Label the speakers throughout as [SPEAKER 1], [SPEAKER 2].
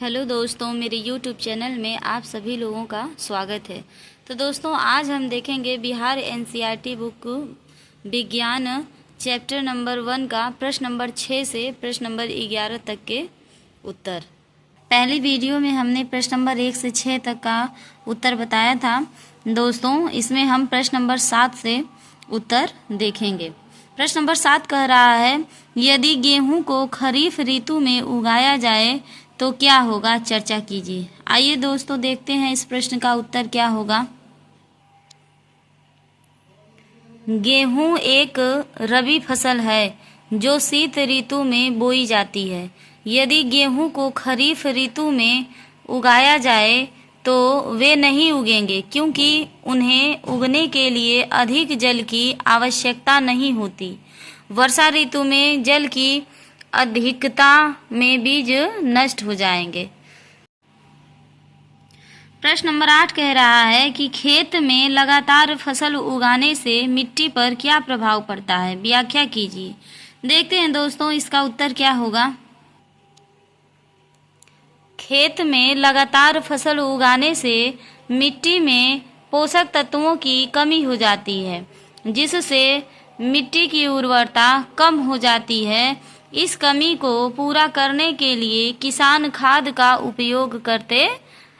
[SPEAKER 1] Hello दोस्तों, मेरे YouTube channel में आप सभी लोगों का स्वागत है। तो दोस्तों, आज हम देखेंगे बिहार एनसीईआरटी बुक विज्ञान चैप्टर नंबर 1 का प्रश्न नंबर 6 से प्रश्न नंबर 11 तक के उत्तर। पहली वीडियो में हमने प्रश्न नंबर 1 से 6 तक का उत्तर बताया था। दोस्तों, इसमें हम प्रश्न नंबर 7 से उत्तर देखेंगे। प्रश्न नंबर 7 कह रहा है, यदि गेहूं को खरीफ ऋतु में उगाया जाए तो क्या होगा, चर्चा कीजिए। आइए दोस्तों, देखते हैं इस प्रश्न का उत्तर क्या होगा। गेहूं एक रबी फसल है जो शीत ऋतु में बोई जाती है। यदि गेहूं को खरीफ ऋतु में उगाया जाए तो वे नहीं उगेंगे, क्योंकि उन्हें उगने के लिए अधिक जल की आवश्यकता नहीं होती। वर्षा ऋतु में जल की अधिकता में बीज नष्ट हो जाएंगे। प्रश्न नंबर 8 कह रहा है कि खेत में लगातार फसल उगाने से मिट्टी पर क्या प्रभाव पड़ता है, व्याख्या कीजिए। देखते हैं दोस्तों, इसका उत्तर क्या होगा। खेत में लगातार फसल उगाने से मिट्टी में पोषक तत्वों की कमी हो जाती है, जिससे मिट्टी की उर्वरता कम हो जाती है। इस कमी को पूरा करने के लिए किसान खाद का उपयोग करते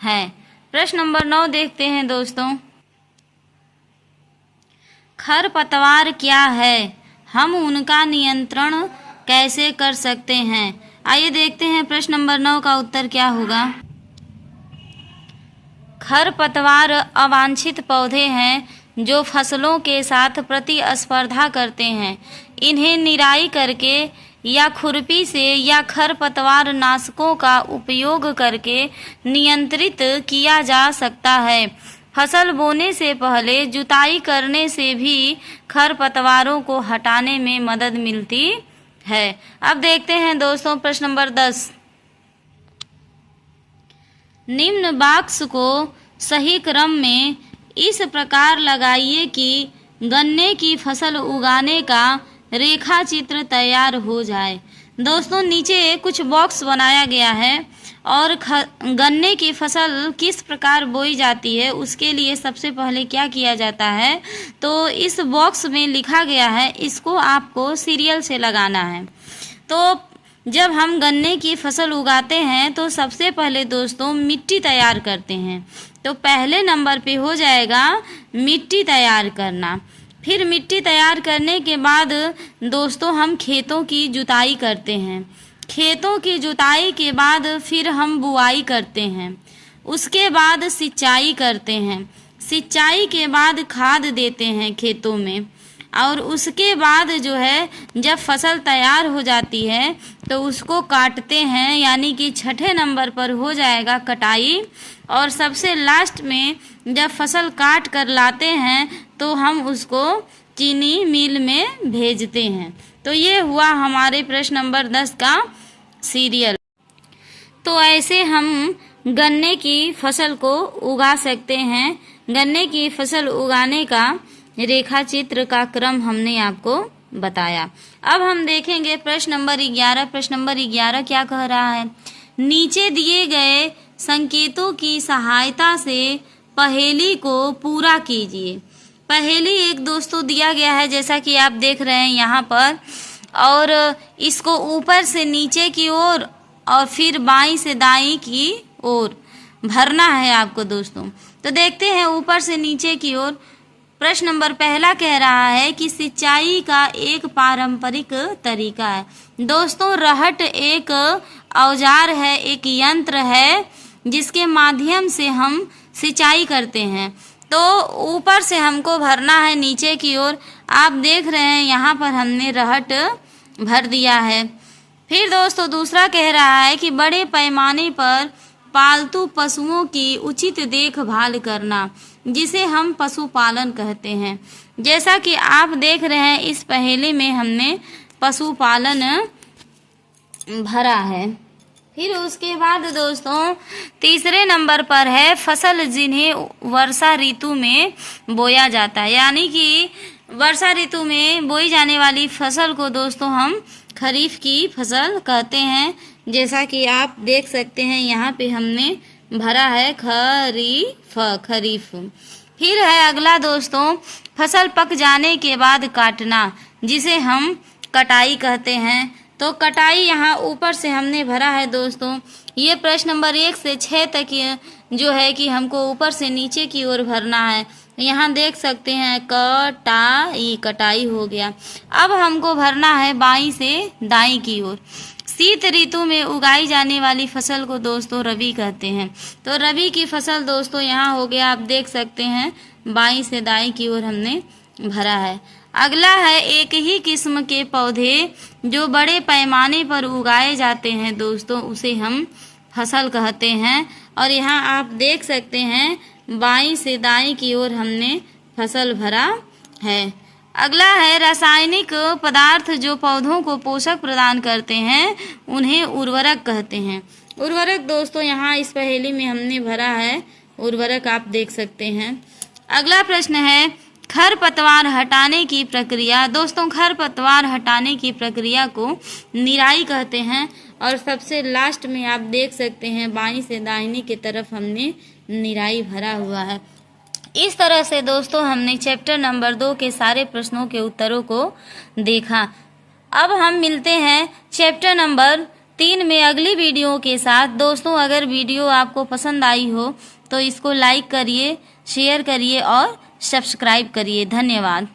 [SPEAKER 1] हैं। प्रश्न नंबर 9 देखते हैं दोस्तों। खरपतवार क्या है, हम उनका नियंत्रण कैसे कर सकते हैं। आइए देखते हैं प्रश्न नंबर 9 का उत्तर क्या होगा। खरपतवार अवांछित पौधे हैं जो फसलों के साथ प्रतिस्पर्धा करते हैं। इन्हें निराई करके या खुरपी से या खरपतवार नाशकों का उपयोग करके नियंत्रित किया जा सकता है। फसल बोने से पहले जुताई करने से भी खरपतवारों को हटाने में मदद मिलती है। अब देखते हैं दोस्तों प्रश्न नंबर 10। निम्न बॉक्स को सही क्रम में इस प्रकार लगाइए कि गन्ने की फसल उगाने का रेखा चित्र तैयार हो जाए। दोस्तों, नीचे कुछ बॉक्स बनाया गया है और गन्ने की फसल किस प्रकार बोई जाती है उसके लिए सबसे पहले क्या किया जाता है, तो इस बॉक्स में लिखा गया है, इसको आपको सीरियल से लगाना है। तो जब हम गन्ने की फसल उगाते हैं तो सबसे पहले दोस्तों मिट्टी तैयार करते हैं। तो पहले नंबर पे हो जाएगा मिट्टी तैयार करना। फिर मिट्टी तैयार करने के बाद दोस्तों हम खेतों की जुताई करते हैं। खेतों की जुताई के बाद फिर हम बुआई करते हैं। उसके बाद सिंचाई करते हैं। सिंचाई के बाद खाद देते हैं खेतों में। और उसके बाद जो है जब फसल तैयार हो जाती है तो उसको काटते हैं, यानी कि छठे नंबर पर हो जाएगा कटाई। और सबसे लास्ट में जब फसल काट कर लाते हैं तो हम उसको चीनी मिल में भेजते हैं। तो ये हुआ हमारे प्रश्न नंबर 10 का सीरियल। तो ऐसे हम गन्ने की फसल को उगा सकते हैं। गन्ने की फसल उगाने का रेखा चित्र का क्रम हमने आपको बताया। अब हम देखेंगे प्रश्न नंबर 11। प्रश्न नंबर 11 क्या कह रहा है, नीचे दिए गए संकेतों की सहायता से पहेली को पूरा कीजिए। पहेली एक दोस्तों दिया गया है, जैसा कि आप देख रहे हैं यहाँ पर, और इसको ऊपर से नीचे की ओर और फिर बाईं से दाईं की ओर भरना है आपको दोस्तों। तो देखते हैं ऊपर से नीचे की ओर। प्रश्न नंबर पहला कह रहा है कि सिंचाई का एक पारंपरिक तरीका है। दोस्तों, रहट एक औजार है, एक यंत्र है जिसके माध्यम से हम सिंचाई करते हैं। तो ऊपर से हमको भरना है नीचे की ओर। आप देख रहे हैं यहाँ पर हमने रहट भर दिया है। फिर दोस्तों दूसरा कह रहा है कि बड़े पैमाने पर पालतू पशुओं की उचित देखभाल करना, जिसे हम पशुपालन कहते हैं। जैसा कि आप देख रहे हैं इस पहेली में हमने पशुपालन भरा है। फिर उसके बाद दोस्तों तीसरे नंबर पर है फसल जिन्हें वर्षा ऋतु में बोया जाता है, यानी कि वर्षा ऋतु में बोई जाने वाली फसल को दोस्तों हम खरीफ की फसल कहते हैं। जैसा कि आप देख सकते हैं यहाँ पे हमने भरा है खरीफ। फिर है अगला दोस्तों, फसल पक जाने के बाद काटना, जिसे हम कटाई कहते हैं। तो कटाई यहाँ ऊपर से हमने भरा है दोस्तों। ये प्रश्न नंबर 1 से 6 तक जो है कि हमको ऊपर से नीचे की ओर भरना है। यहाँ देख सकते हैं कटाई हो गया। अब हमको भरना है बाईं से दाईं की ओर। शीत ऋतु में उगाई जाने वाली फसल को दोस्तों रबी कहते हैं। तो रबी की फसल दोस्तों यहाँ हो गया, आप देख सकते हैं बाईं से दाईं की ओर हमने भरा है। अगला है एक ही किस्म के पौधे जो बड़े पैमाने पर उगाए जाते हैं दोस्तों, उसे हम फसल कहते हैं। और यहाँ आप देख सकते हैं बाईं से दाईं की ओर हमने फसल भरा है। अगला है रासायनिक पदार्थ जो पौधों को पोषक प्रदान करते हैं, उन्हें उर्वरक कहते हैं। उर्वरक दोस्तों यहाँ इस पहेली में हमने भरा है उर्वरक, आप देख सकते हैं। अगला प्रश्न है खरपतवार हटाने की प्रक्रिया। दोस्तों खरपतवार हटाने की प्रक्रिया को निराई कहते हैं। और सबसे लास्ट में आप देख सकते हैं बाईं से दाहिनी की तरफ हमने निराई भरा हुआ है। इस तरह से दोस्तों हमने चैप्टर नंबर 2 के सारे प्रश्नों के उत्तरों को देखा। अब हम मिलते हैं चैप्टर नंबर 3 में अगली वीडियो के साथ। दोस्तों अगर वीडियो आपको पसंद आई हो तो इसको लाइक करिए, शेयर करिए और सब्सक्राइब करिए। धन्यवाद।